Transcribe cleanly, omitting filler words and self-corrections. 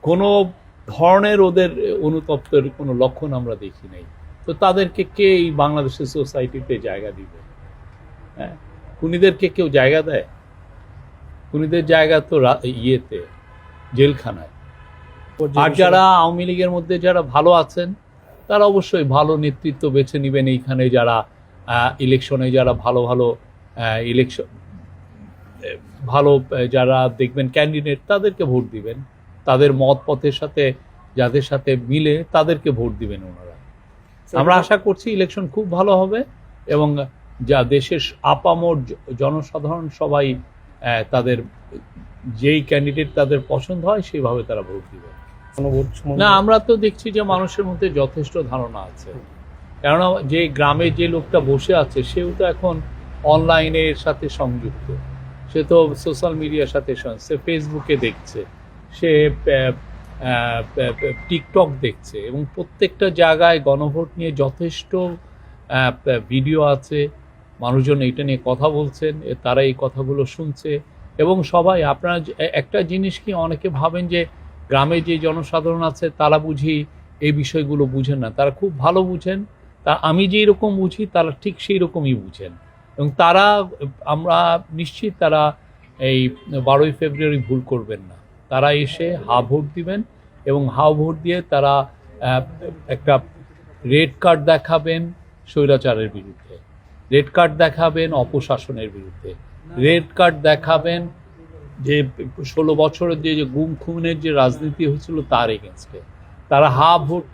কোনো ধরনের ওদের অনুতপ্তের কোনো লক্ষণ আমরা দেখি নাই। তো তাদেরকে কে এই বাংলাদেশের সোসাইটিতে জায়গা দিবে? হ্যাঁ, খুনিদেরকে কেউ জায়গা দেয়? খুনিদের জায়গা তো ইয়েতে, জেলখানায়। আর যারা আওয়ামী লীগের মধ্যে যারা ভালো আছেন তারা অবশ্যই ভালো নেতৃত্ব বেছে নেবেন এইখানে, যারা ইলেকশনে যারা ভালো ভালো ইলেকশন ভালো যারা দেখবেন ক্যান্ডিডেট, তাদেরকে ভোট দিবেন। তাদের মত পথের সাথে যাদের সাথে মিলে তাদেরকে ভোট দিবেন ওনারা। আমরা আশা করছি ইলেকশন খুব ভালো হবে এবং যা দেশের আপামর জনসাধারণ সবাই তাদের যেই ক্যান্ডিডেট তাদের পছন্দ হয় সেইভাবে তারা ভোট দিবে। না, আমরা তো দেখছি যে মানুষের মধ্যে যথেষ্ট ধারণা আছে, কেননা যে গ্রামে যে লোকটা বসে আছে সেও তো এখন অনলাইনের সাথে সংযুক্ত, সে তো সোশ্যাল মিডিয়ার সাথে সে ফেসবুকে দেখছে, সে টিকটক দেখছে এবং প্রত্যেকটা জায়গায় গণভোট নিয়ে যথেষ্ট ভিডিও আছে, মানুষজন এটা নিয়ে কথা বলছেন, তারা এই কথাগুলো শুনছে এবং সবাই আপনারা একটা জিনিস কি অনেকে ভাবেন যে গ্রামে যে জনসাধারণ আছে তারা বুঝি এই বিষয়গুলো বুঝেন না, তারা খুব ভালো বুঝেন। তা আমি যেই রকম বুঝি তারা ঠিক সেই রকমই বুঝেন এবং তারা, আমরা নিশ্চিত তারা এই 12ই ফেব্রুয়ারি ভুল করবেন না। তারা এসে হা ভোট দিবেন এবং হা ভোট দিয়ে তারা একটা রেড কার্ড দেখাবেন স্বৈরাচারের বিরুদ্ধে, রেড কার্ড দেখাবেন অপশাসনের বিরুদ্ধে, রেড কার্ড দেখাবেন যে 16 বছরের যে গুম খুনের যে রাজনীতি হয়েছিল তার এগেনস্টে। তারা হা ভোটটা